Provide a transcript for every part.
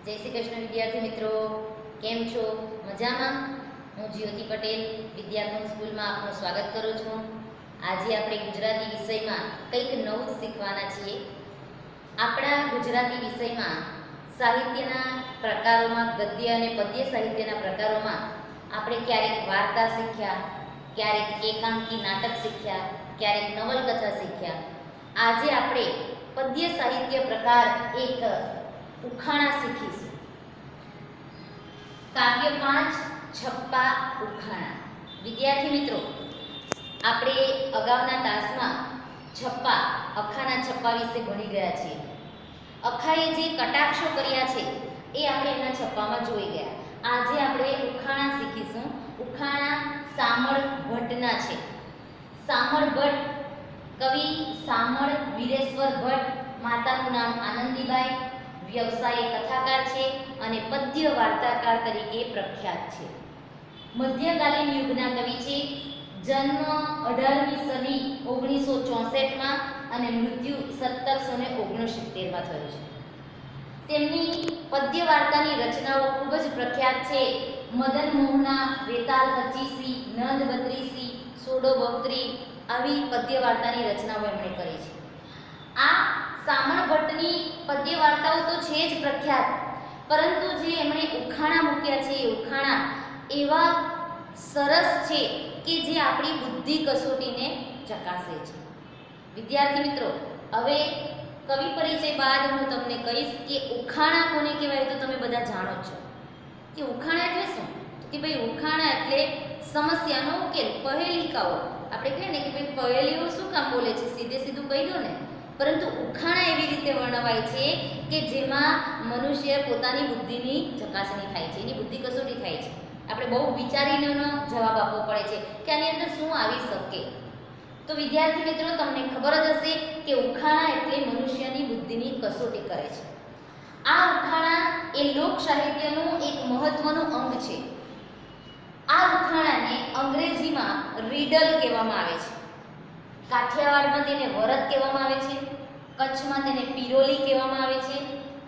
જય શ્રી કૃષ્ણ વિદ્યાર્થી મિત્રો, કેમ છો? મજામાં? હું જ્યોતિ પટેલ વિદ્યાકુંજ સ્કૂલમાં આપનું સ્વાગત કરું છું. આજે આપણે ગુજરાતી વિષયમાં કંઈક નવું શીખવાના છીએ. આપણા ગુજરાતી વિષયમાં સાહિત્યના પ્રકારોમાં ગદ્ય અને પદ્ય સાહિત્યના પ્રકારોમાં આપણે ક્યારેક વાર્તા શીખ્યા, ક્યારેક એકાંકી નાટક શીખ્યા, ક્યારેક નવલકથા શીખ્યા. આજે આપણે પદ્ય સાહિત્ય પ્રકાર એક ઉખાણા શીખીશું. કાવ્ય 5 છપ્પા ઉખાણા. વિદ્યાર્થી મિત્રો, આપણે અગાઉના તાસમાં છપ્પા અખાના છપ્પા વિશે ભણી ગયા છીએ. અખાએ જે કટાક્ષો કર્યા છે એ આપણે એના છપ્પામાં જોઈ ગયા. આજે આપણે ઉખાણા શીખીશું. ઉખાણા સામળ ભટ્ટના છે. સામળ ભટ્ટ કવિ સામળ વીરેશ્વર ભટ્ટ, માતાનું નામ આનંદીબાઈ, વ્યવસાય કથાકાર છે અને પદ્ય વાર્તાકાર તરીકે પ્રખ્યાત છે. મધ્યકાલીન યુગના કવિ છે. જન્મ 18મી સદી 1964માં અને મૃત્યુ 1769માં થયું છે. તેમની પદ્ય વાર્તાની રચનાઓ ખૂબ જ પ્રખ્યાત છે. મદન મોહના, વેતાલ પચીસી, નંદ બત્રીસી, સોડો બહુત્રી આવી પદ્ય વાર્તાની રચનાઓ એમણે કરી છે. આ સામળ ભટ્ટની પદ્ય વાર્તાઓ તો છે જ પ્રખ્યાત, પરંતુ જે એમણે ઉખાણા મૂક્યા છે એ ઉખાણા એવા સરસ છે કે જે આપણી બુદ્ધિ કસોટીને ચકાસે છે. વિદ્યાર્થી મિત્રો, હવે કવિ પરિચય બાદ હું તમને કહીશ કે ઉખાણા કોને કહેવાય. તો તમે બધા જાણો છો કે ઉખાણા એટલે શું? કે ભાઈ ઉખાણા એટલે સમસ્યાનો ઉકેલ, પહેલિકાઓ. આપણે કહીએ ને કે ભાઈ પહેલીઓ શું કામ બોલે છે, સીધે સીધું કહી દો ને. પરંતુ ઉખાણા એવી રીતે વર્ણવાય છે કે જેમાં મનુષ્ય પોતાની બુદ્ધિની ચકાસણી થાય છે, એની બુદ્ધિ કસોટી થાય છે. આપણે બહુ વિચારીને એનો જવાબ આપવો પડે છે કે આની અંદર શું આવી શકે. તો વિદ્યાર્થી મિત્રો, તમને ખબર જ હશે કે ઉખાણા એટલે મનુષ્યની બુદ્ધિની કસોટી કરે છે. આ ઉખાણા એ લોક સાહિત્યનું એક મહત્વનું અંગ છે. આ ઉખાણાને અંગ્રેજીમાં રીડલ કહેવામાં આવે છે. કાઠિયાવાડમાં તેને વરદ કહેવામાં આવે છે, કચ્છમાં તેને પિરોલી કહેવામાં આવે છે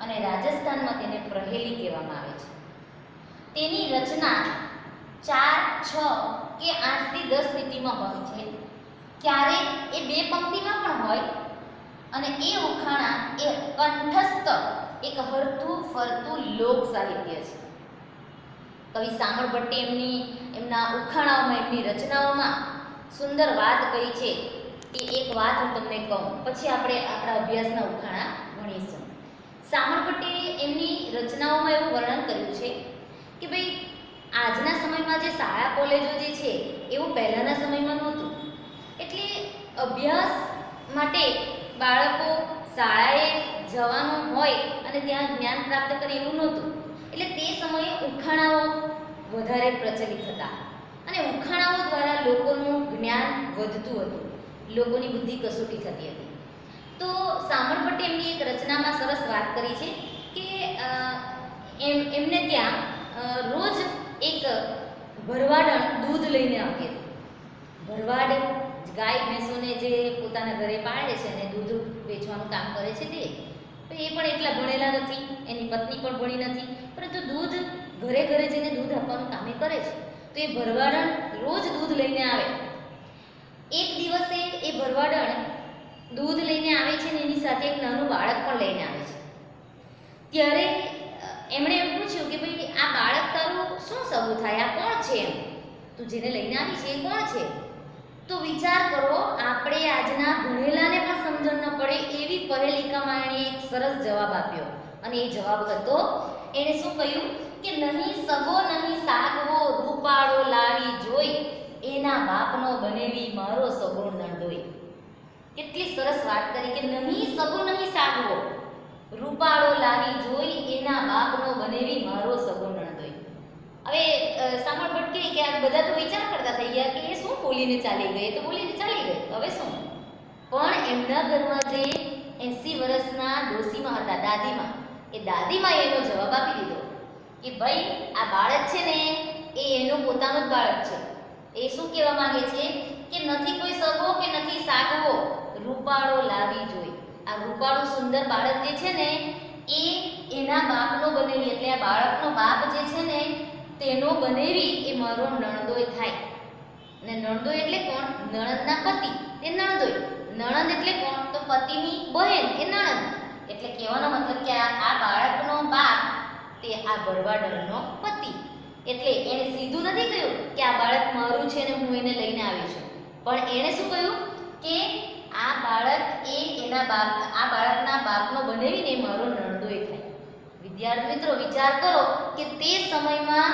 અને રાજસ્થાનમાં તેને પ્રહેલી કહેવામાં આવે છે. તેની રચના 4, 6 કે 8 થી 10 લીટીમાં હોય છે. ક્યારેક એ 2 પંક્તિમાં પણ હોય અને એ ઉખાણા એ કંઠસ્થ એક હરતું ફરતું લોક સાહિત્ય છે. કવિ સામળ ભટ્ટે એમના ઉખાણાઓમાં, એમની રચનાઓમાં સુંદર વાત કરી છે. એ એક વાત હું તમને કહું, પછી આપણે આપણા અભ્યાસના ઉખાણા ભણીશું. સામળ ભટ્ટે એમની રચનાઓમાં એવું વર્ણન કર્યું છે કે ભાઈ આજના સમયમાં જે શાળા કોલેજો જે છે એવું પહેલાંના સમયમાં નહોતું. એટલે અભ્યાસ માટે બાળકો શાળાએ જવાનું હોય અને ત્યાં જ્ઞાન પ્રાપ્ત કરે એવું નહોતું. એટલે તે સમયે ઉખાણાઓ વધારે પ્રચલિત હતા અને ઉખાણાઓ દ્વારા લોકોનું જ્ઞાન વધતું હતું, લોકોની બુદ્ધિ કસોટી થતી હતી. તો સામળ ભટ્ટે એમની એક રચનામાં સરસ વાત કરી છે કે એમને ત્યાં રોજ એક ભરવાડણ દૂધ લઈને આવતી હતી. ભરવાડ ગાય ભેંસોને જે પોતાના ઘરે પાળે છે અને દૂધ વેચવાનું કામ કરે છે તે એ પણ એટલા ભણેલા નથી, એની પત્ની પણ ભણી નથી, પરંતુ દૂધ ઘરે ઘરે જઈને દૂધ આપવાનું કામ કરે છે. તો એ ભરવાડણ રોજ દૂધ લઈને આવે. એક દિવસે એ ભરવાડણ દૂધ લઈને આવે છે ને એની સાથે એક નાનું બાળક પણ લઈને આવે છે. ત્યારે એમણે એમ પૂછ્યું કે ભાઈ આ બાળક તારું શું સગું થાય, આ કોણ છે? એમ તું જેને લઈને આવી છે એ કોણ છે? તો વિચાર કરો, આપણે આજના ભણેલાને પણ સમજણ ન પડે એવી પહેલિકામાં એણે એક સરસ જવાબ આપ્યો. અને એ જવાબ હતો, એણે શું કહ્યું કે નહીં સગો નહીં સાગવો, રૂપાળો લાવી જોઈ, એના બાપનો બનેવી મારો સગુણ નણદોઈ. કેટલી સરસ વાત કરી કે નહીં સગો નહીં સાગવો, રૂપાળો લાવી જોઈ, એના બાપનો બનેવી મારો સગુણ નણદોઈ. હવે સામળ ભટ્ટ કહે કે આ બધા તો વિચાર કરતા થઈ ગયા કે એ શું બોલીને ચાલી ગઈ, તો બોલીને ચાલી ગઈ, હવે શું? પણ એમના ઘરમાં જે 80 વર્ષના ડોસીમાં હતા, દાદીમાં, એ દાદીમાં એનો જવાબ આપી દીધો કે ભાઈ આ બાળક છે ને એ એનું પોતાનું જ બાળક છે. એ શું કહેવા માંગે છે કે નથી કોઈ સગો કે નથી સાગવો, રૂપાળો લાવી જોઈ. આ રૂપાળું સુંદર બાળક જે છે ને એ એના બાપનો બનેવી, એટલે આ બાળકનો બાપ જે છે ને તેનો બનેવી એ મારો નણદોય થાય. અને નણદોય એટલે કોણ? નણંદના પતિ, તે નણદોય. નણંદ એટલે કોણ? તો પતિની બહેન, એ નણંદ. એટલે કહેવાનો મતલબ કે આ બાળકનો બાપ તે આ ભરવાડનો પતિ. એટલે એણે સીધું નથી કહ્યું કે આ બાળક મારું છે ને હું એને લઈને આવી છું, પણ એણે શું કહ્યું કે આ બાળક એ એના બાપ, આ બાળકના બાપનો બનેવીને મારો નણદોય થાય. વિદ્યાર્થી મિત્રો, વિચાર કરો કે તે સમયમાં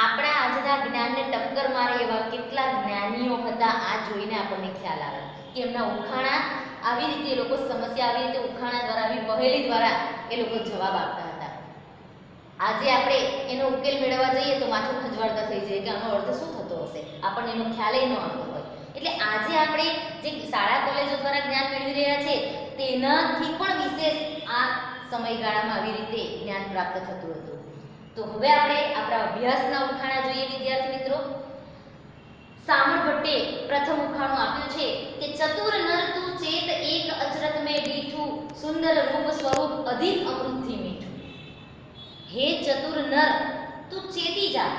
આપણા આજના જ્ઞાનને ટક્કર મારે એવા કેટલા જ્ઞાનીઓ હતા. આ જોઈને આપણને ખ્યાલ આવે કે એમના ઉખાણા આવી રીતે એ લોકો સમસ્યા આવી રીતે ઉખાણા દ્વારા, આવી પહેલી દ્વારા એ લોકો જવાબ આપતા હતા. આજે આપણે એનો ઉકેલ મેળવવા જઈએ તો માથું ખંજવાળતા થઈ જાય કે આનો અર્થ શું થતો હશે, આપણને એનો ખ્યાલ ન આવતો હોય. એટલે આજે આપણે જે શાળા કોલેજો દ્વારા જ્ઞાન મેળવી રહ્યા છે તેનાથી પણ વિશેષ આ સમયગાળામાં આવી રીતે જ્ઞાન પ્રાપ્ત થતું હતું. તો હવે આપણે આપણા અભ્યાસના ઉખાણા જોઈએ વિદ્યાર્થી મિત્રો. સામળ ભટ્ટે પ્રથમ ઉખાણું આપ્યું છે કે ચતુર નર તું ચેત એક અચરત મેં દીઠું, સુંદર રૂપ સ્વરૂપ અધિક અમૃતથી મીઠું. હે ચતુર નર તું ચેતી જા.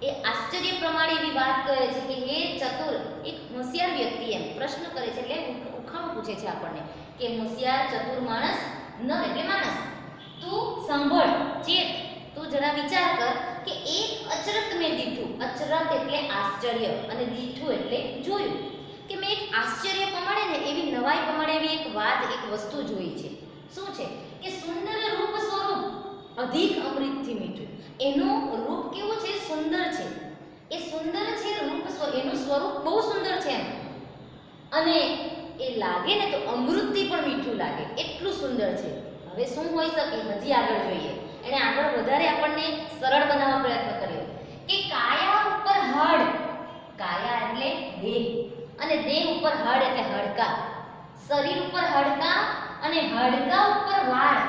એ આશ્ચર્ય પ્રમાણે એવી વાત કહે છે કે હે ચતુર, એક હોશિયાર વ્યક્તિ એમ પ્રશ્ન કરે છે, એટલે ઉખાણું પૂછે છે આપણને કે હોશિયાર ચતુર માણસ, નર એટલે માણસ, તું સાંભળ, ચેત, તું જરા વિચાર કર કે એક અચરત મેં દીઠું. અચરત એટલે આશ્ચર્ય અને દીઠું એટલે જોયું, કે મેં એક આશ્ચર્ય પ્રમાણે ને એવી નવાઈ પ્રમાણે એવી એક વાત, એક વસ્તુ જોઈ છે. શું છે? કે સુંદર રૂપ સ્વરૂપ અધિક અમૃતથી મીઠું. એનું રૂપ કેવું છે? સુંદર છે. એ સુંદર છે રૂપ, એનું સ્વરૂપ બહુ સુંદર છે એમ, અને એ લાગે ને તો અમૃતથી પણ મીઠું લાગે, એટલું સુંદર છે. હવે શું હોઈ શકે? હજી આગળ જોઈએ. એણે આગળ વધારે આપણને સરળ બનાવવા પ્રયત્ન કર્યો કે કાયા ઉપર હડ, કાયા એટલે દેહ, અને દેહ ઉપર હડ એટલે હાડકા, શરીર ઉપર હાડકા અને હાડકા ઉપર વાળ,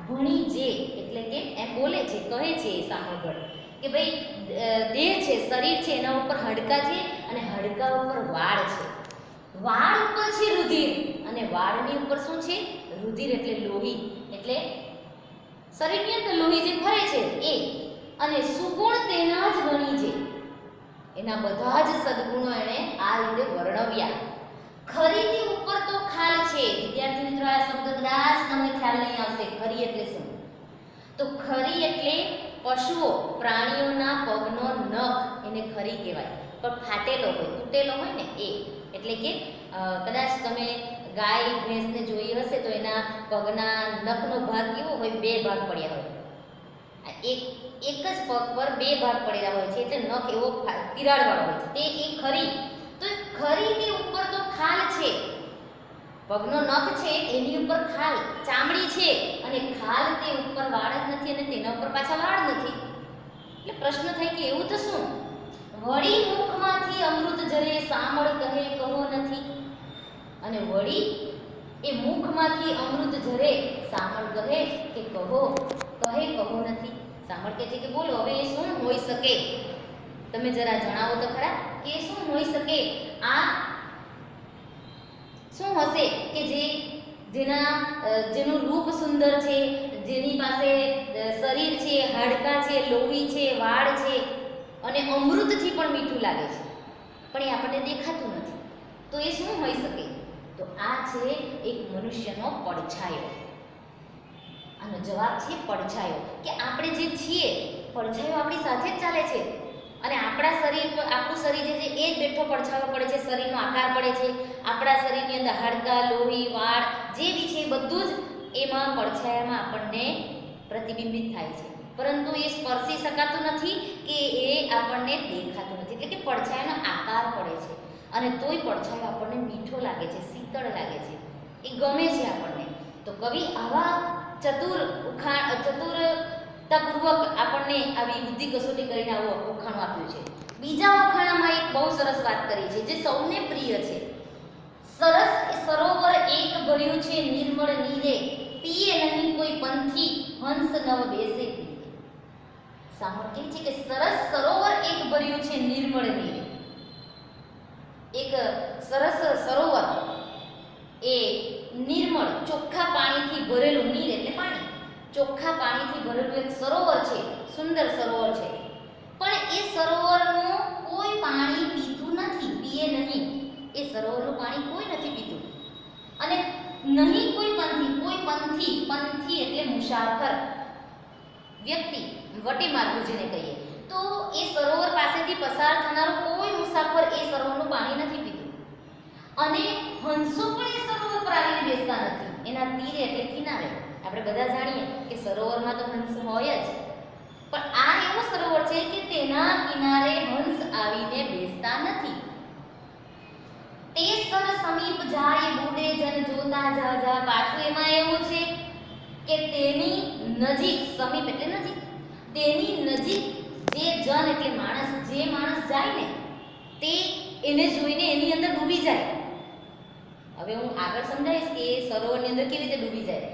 ભણી જે, એટલે કે એમ બોલે છે, કહે છે સામળ ભટ્ટ કે ભાઈ દેહ છે, શરીર છે, એના ઉપર હાડકા છે અને હાડકા ઉપર વાળ છે. વાળ ઉપર છે રુધિર, અને વાળની ઉપર શું છે? રુધિર એટલે લોહી, એટલે શરીરની અંદર લોહી જે ફરે છે એ, અને સુગુણ તેના જ ગણી છે. એના બધા જ સદગુણો એણે આ રીતે વર્ણવ્યા. ખરીની ઉપર તો ખાલ છે. વિદ્યાર્થી મિત્રો, આ શબ્દ કદાચ તમને ખ્યાલ નહીં આવશે. ખરી એટલે શું? તો ખરી એટલે પશુઓ, પ્રાણીઓના પગનો નખ, એને ખરી કહેવાય. પણ ફાટેલો હોય, તૂટેલો હોય ને એ, એટલે કે કદાચ તમે ગાય ભેંસને જોઈ હશે તો એના પગના નખનો ભાગ કેવો હોય? બે ભાગ પડ્યા હોય. એક જ પગ પર બે ભાગ પડેલા હોય છે, એટલે નખ એવો તિરાડવાળો હોય છે, તે એ ખરી. તો ખરીની ઉપર તો ખાલ છે, પગનો નખ છે એની ઉપર ખાલ, ચામડી છે, અને ખાલ તે ઉપર વાળ જ નથી અને તેના ઉપર પાછા વાળ નથી. એટલે પ્રશ્ન થાય કે એવું તો શું? વળી મુખમાંથી અમૃત જરે, સામળ કહે કહો નથી. અને વળી એ મુખમાંથી અમૃત ઝરે, સામળ કહે કે કહો નથી. સામળ કહે છે કે બોલો હવે એ શું હોઈ શકે? તમે જરા જણાવો તો ખરા કે એ શું હોઈ શકે? આ શું હશે કે જેનું રૂપ સુંદર છે, જેની પાસે શરીર છે, હાડકાં છે, લોહી છે, વાળ છે, અને અમૃતથી પણ મીઠું લાગે છે, પણ એ આપણને દેખાતું નથી. તો એ શું હોઈ શકે? તો આ છે એક મનુષ્યનો પડછાયો. આનો જવાબ છે પડછાયો. કે આપણે જે છીએ, પડછાયો આપણી સાથે જ ચાલે છે, અને આપણા શરીર પર, આપણું શરીર જે છે એ જ બેઠો પડછાયો પડે છે, શરીરનો આકાર પડે છે. આપણા શરીરની અંદર હાડકાં, લોહી, વાળ જે બી છે બધું જ એમાં પડછાયામાં આપણને પ્રતિબિંબિત થાય છે, પરંતુ એ સ્પર્શી શકાતું નથી કે એ આપણને દેખાતું નથી. એટલે કે પડછાયાનો આકાર પડે છે, અને તોય પડછાયો આપણને મીઠો લાગે છે, શીતળ લાગે છે, એ ગમે છે આપણને. તો કવિ આવા ચતુરતાપૂર્વક આપણને આવી બુદ્ધિ કસોટી કરીને આવું ઉખાણું આપ્યું છે. બીજા ઉખાણામાં એક બહુ સરસ વાત કરી છે જે સૌને પ્રિય છે. સરસ સરોવર એક ભર્યું છે નિર્મળ નીરે, પીએ નહીં કોઈ પંથી, હંસ નવ બેસે તીરે. સામળ કહે છે કે સરસ સરોવર એક ભર્યું છે નિર્મળ નીરે. એક સરસ સરોવર એ નિર્મળ ચોખ્ખા પાણીથી ભરેલું, નીર એટલે પાણી, ચોખ્ખા પાણીથી ભરેલું એક સરોવર છે, સુંદર સરોવર છે, પણ એ સરોવરનું કોઈ પાણી પીતું નથી, પીએ નહીં. એ સરોવરનું પાણી કોઈ નથી પીતું. અને નહીં કોઈ પંથી એટલે મુસાફર વ્યક્તિ, વટી માર્ગુ જેને કહીએ, તો એ સરોવર પાસેથી પસાર થનારો કોઈ મુસાફર એ સરોવરનું પાણી નથી પીતું. અને હંસો પણ એ સરોવર પર આવીને બેસતા નથી. એના તીરે એટલે કિનારે. આપણે બધા જાણીએ કે સરોવરમાં તો હંસ હોય જ, પણ આ એવો સરોવર છે કે તેના કિનારે હંસ આવીને બેસતા નથી. તે સર સમીપ જાય બુડે જન જોતા જા જા. પાછું એમાં એવું છે કે તેની નજીક, સમીપ એટલે નજીક, તેની નજીક જે જન એટલે માણસ, જે માણસ જાય ને તે એને જોઈને એની અંદર ડૂબી જાય. હવે હું આગળ સમજાવીશ કે સરોવરની અંદર કેવી રીતે ડૂબી જાય.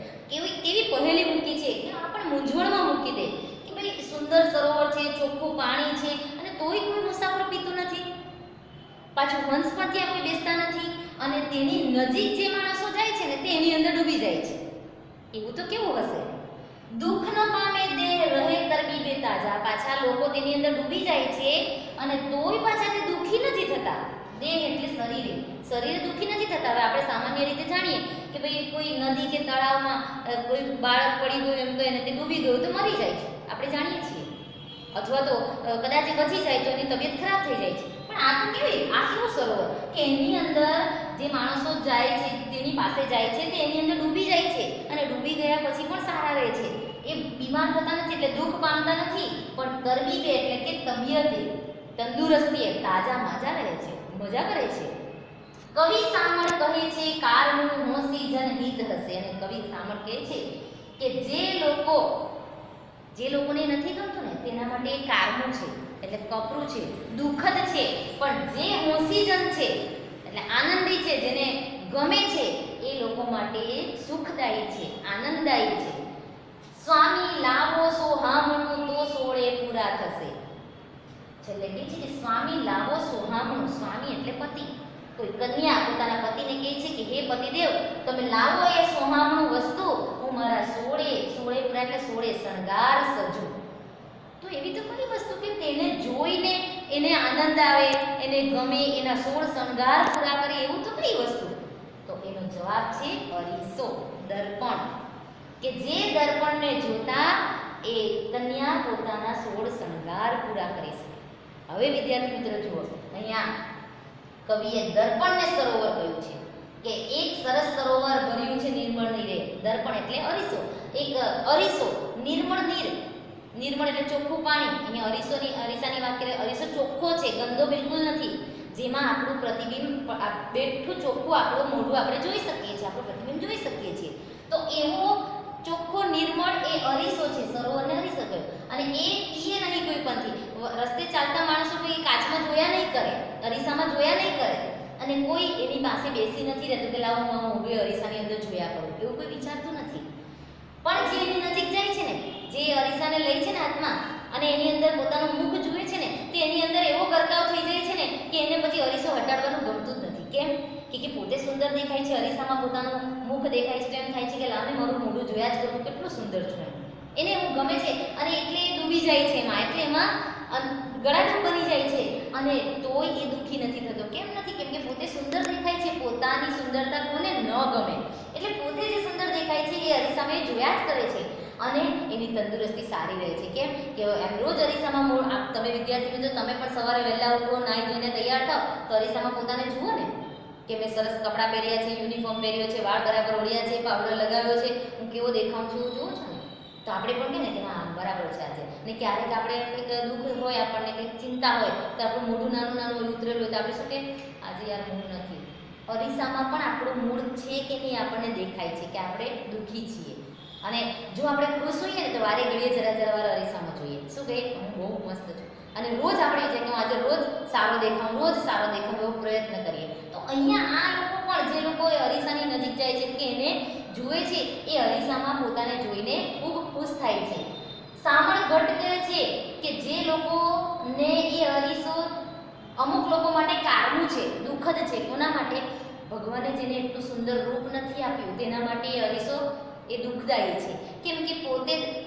કેવી પહેલી મૂકી છે કે આપણે મૂંઝવણમાં મૂકી દે કે ભાઈ સુંદર સરોવર છે, ચોખ્ખું પાણી છે, અને તોય કોઈ મુસાફર પીતું નથી. પાછું હંસ પણ ત્યાં કોઈ બેસતા નથી, અને તેની નજીક જે માણસો જાય છે ને તે એની અંદર ડૂબી જાય છે. એવું તો કેવું હશે? દુઃખ ન પામે દેહ રહે તરબીબે તાજા. પાછા લોકો તેની અંદર ડૂબી જાય છે અને તોય પાછા તે દુઃખી નથી થતા. દેહ એટલે શરીર દુઃખી નથી થતા. હવે આપણે સામાન્ય રીતે જાણીએ કે ભાઈ કોઈ નદી કે તળાવમાં કોઈ બાળક પડી ગયું એમ કહે ને તે ડૂબી ગયું તો મરી જાય છે, આપણે જાણીએ છીએ. અથવા તો કદાચ એ બચી જાય તો એની તબિયત ખરાબ થઈ જાય છે. પણ આ તો કેવી, આ કેવું સરોવર કે એની અંદર જે માણસો જાય છે, તેની પાસે જાય છે, તે એની અંદર ડૂબી જાય છે, અને ડૂબી ગયા પછી પણ સારા રહે છે. એ બીમાર થતા નથી, એટલે દુઃખ પામતા નથી, પણ તરબીબે એટલે કે તબિયતે, તંદુરસ્તીએ તાજા માજા રહે છે, મજા કરે છે. કવિ સામળ કહે છે કારનું હોંસી જન હિત હશે. અને કવિ સામળ કહે છે કે જે લોકોને નથી ગમતું ને તેના માટે એ કારનું છે, એટલે કપરું છે, દુઃખદ છે. પણ જે હોંસી જન છે એટલે આનંદી છે, જેને ગમે છે, એ લોકો માટે સુખદાયી છે, આનંદદાયી છે. સ્વામી લાવો સોહામણું તો સોળે પૂરા થશે. છેલ્લે કહે છે કે સ્વામી લાવો સોહામણું. સ્વામી એટલે પતિ. કોઈ કન્યા પોતાના પતિને કહે છે કે હે પતિદેવ, તમે લાવો એ સોહામણું વસ્તુ, હું મારા સોળે પૂરા એટલે સોળે શણગાર સજું. તો એવી તો કઈ વસ્તુ કે તેને જોઈને એને આનંદ આવે, એને ગમે, એના સોળ શણગાર પૂરા કરે, એવું તો કઈ વસ્તુ? તો એનો જવાબ છે અરીસો, દર્પણ. કે જે દર્પણને જોતા એ કન્યા પોતાના સોળ શણગાર પૂરા કરી શકે. હવે વિદ્યાર્થી મિત્રો જુઓ, અહીંયા કવિએ દર્પણને સરોવર કહ્યું છે કે એક સરસ સરોવર ભર્યું છે નિર્મળ નીરે. દર્પણ એટલે અરીસો, એક અરીસો, નિર્મળ નીર. નિર્મળ એટલે ચોખ્ખું પાણી. અહીંયા અરીસાની વાત કરીએ, અરીસો ચોખ્ખો છે, ગંદો બિલકુલ નથી, જેમાં આપણું પ્રતિબિંબ બેઠું ચોખ્ખું આપણું મોઢું આપણે જોઈ શકીએ છીએ, આપણું પ્રતિબિંબ જોઈ શકીએ છીએ. તો એવો ચોખ્ખો નિર્મળ એ અરીસો છે, સરોવરને અરીસો કહ્યો. અને એ પીએ નહીં કોઈ પંથી. રસ્તે ચાલતા માણસો કોઈ કાચમાં જોયા નહીં કરે, અરીસામાં જોયા નહીં કરે, અને કોઈ એની પાસે બેસી નથી રહેતું કે લાવો હું મોઢું અરીસાની અંદર જોયા કરું, એવું કોઈ વિચારતું નથી. પણ જે એની નજીક જાય છે ને, જે અરીસાને લઈ છે ને હાથમાં, અને એની અંદર પોતાનું મુખ જુએ છે ને, તે એની અંદર એવો ગરકાવ થઈ જાય છે ને કે એને પછી અરીસો હટાડવાનું ગમતું જ નથી. કેમ કે પોતે સુંદર દેખાય છે, અરીસામાં પોતાનું મુખ દેખાય છે, તો એમ થાય છે કે લાવને મારું મોઢું જોયા જ કરું, કેટલું સુંદર છું એમ. એને એવું ગમે છે, અને એટલે એ ડૂબી જાય છે એમાં, એટલે એમાં ગળાડૂબ બની જાય છે. અને તોય એ દુઃખી નથી થતો. કેમ નથી? કેમ કે પોતે સુંદર દેખાય છે. પોતાની સુંદરતા કોને ન ગમે? એટલે પોતે જે સુંદર દેખાય છે એ અરીસામાં એ જોયા જ કરે છે, અને એની તંદુરસ્તી સારી રહે છે. કેમ કે એમ રોજ અરીસામાં તમે વિદ્યાર્થી મિત્રો, તમે પણ સવારે વહેલા ઉઠો, નાહી ધોઈને તૈયાર થાવ તો અરીસામાં પોતાને જુઓ ને કે મેં સરસ કપડાં પહેર્યા છે, યુનિફોર્મ પહેર્યો છે, વાળ બરાબર ઓળ્યા છે, પાવડર લગાવ્યો છે, હું કેવો દેખાઉં છું જુઓ છો ને, તો આપણે પણ કહે ને કે હા બરાબર છે આજે. ને ક્યારેક આપણે કંઈક દુઃખ હોય, આપણને કંઈક ચિંતા હોય, તો આપણું મોઢું નાનું નાનું ઉતરેલું હોય તો આપણે શું કે આજે યાર મૂડ નથી. અરીસામાં પણ આપણું મૂડ છે કે નહીં આપણને દેખાય છે કે આપણે દુઃખી છીએ. અને જો આપણે ખુશ હોઈએ ને તો વારે ઘડીએ જરા વાર અરીસામાં જોઈએ, શું કહે હું બહુ મસ્ત છું. અને રોજ આપણે છે કે હું આજે રોજ સારો દેખાઉં એવો પ્રયત્ન કરીએ. તો અહીંયા આ લોકો પણ, જે લોકો અરીસાની નજીક જાય છે કે એને જુએ છે, એ અરીસામાં પોતાને જોઈને ખૂબ ખુશ થાય છે. સામળ ભટ્ટ કહે છે કે જે લોકોને એ અરીસો અમુક લોકો માટે કારનું છે, દુઃખદ છે. કોના માટે? ભગવાને જેને એટલું સુંદર રૂપ નથી આપ્યું તેના માટે એ અરીસો એ દુઃખદાયી છે. કેમ કે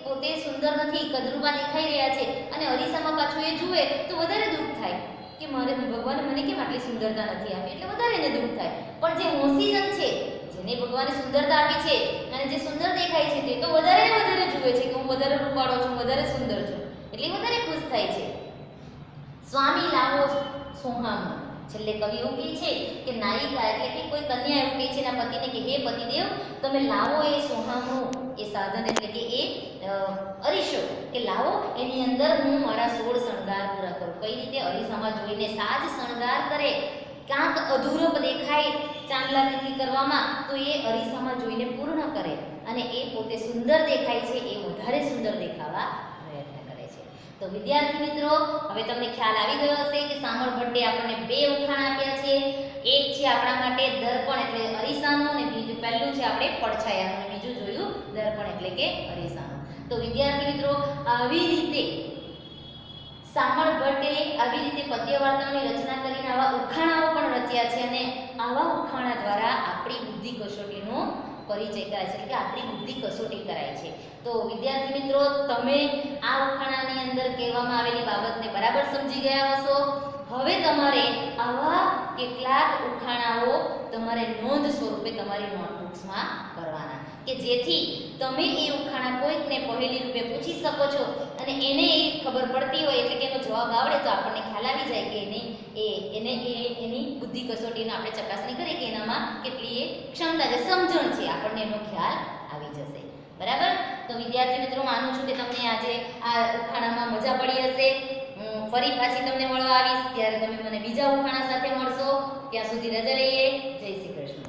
પોતે સુંદર નથી, કદરૂપા દેખાઈ રહ્યા છે અને અરીસામાં પાછું એ જુએ તો વધારે દુઃખ થાય કે મારે ભગવાને મને કેમ આટલી સુંદરતા નથી આપી, એટલે વધારે એને દુઃખ થાય. પણ જે હોશીજન છે, જેને ભગવાને સુંદરતા આપી છે અને જે સુંદર દેખાય છે તે તો વધારે ને વધારે જુએ છે કે હું વધારે રૂપાળો છું, વધારે સુંદર છું, એટલે વધારે ખુશ થાય છે. સ્વામી લાવો સોહામણું. છેલ્લે કવિ એવું કહે છે કે નાયિકા એટલે કે કોઈ કન્યા એવું કહે છે એના પતિને કે હે પતિદેવ, તમે લાવો એ સોહામણું, એ સાધન એટલે કે એ અરીસો કે લાવો, એની અંદર હું મારા 16 શણગાર પૂરા કરું. કઈ રીતે? અરીસામાં જોઈને સાજ શણગાર કરે, ક્યાંક અધૂરપ દેખાય ચાંદલા તીતલી કરવામાં તો એ અરીસામાં જોઈને પૂર્ણ કરે અને એ પોતે સુંદર દેખાય છે એ વધારે સુંદર દેખાવા પ્રયત્ન કરે છે. તો વિદ્યાર્થી મિત્રો, હવે તમને ખ્યાલ આવી ગયો હશે કે સામળ ભટ્ટે આપણને 2 ઉખાણ આપ્યા છે. એક છે આપણા માટે દર્પણ એટલે અરીસાનું અને બીજું પહેલું છે આપણે પડછાયાનું અને બીજું જોયું દર્પણ એટલે કે અરીસાનું. તો વિદ્યાર્થી મિત્રો, આવી રીતે સામળ ભટ્ટે આવી રીતે પદ્ય વાર્તાઓની રચના કરીને આવા ઉખાણાઓ પણ રચ્યા છે અને આવા ઉખાણા દ્વારા આપણી બુદ્ધિ કસોટીનો પરિચય કરાય છે, એટલે કે આપણી બુદ્ધિ કસોટી કરાય છે. તો વિદ્યાર્થી મિત્રો, તમે આ ઉખાણાની અંદર કહેવામાં આવેલી બાબતને બરાબર સમજી ગયા હશો. હવે તમારે આવા કેટલાક ઉખાણાઓ તમારે નોંધ સ્વરૂપે તમારી નોટબુક્સમાં કરવાના કે જેથી તમે એ ઉખાણા કોઈકને પહેલી રૂપે પૂછી શકો છો અને એને એ ખબર પડતી હોય એટલે કે એનો જવાબ આવડે તો આપણને ખ્યાલ આવી જાય કે એની બુદ્ધિ કસોટીને આપણે ચકાસણી કરીએ કે એનામાં કેટલી એ ક્ષમતા છે, સમજણ છે, આપણને એનો ખ્યાલ આવી જશે. બરાબર? તો વિદ્યાર્થી મિત્રો, માનું છું કે તમને આજે આ ઉખાણામાં મજા પડી હશે. ફરી પાછી તમને મળવા આવીશ ત્યારે તમે મને બીજા ઉખાણા સાથે મળશો. ત્યાં સુધી રજા લઈએ. જય શ્રી કૃષ્ણ.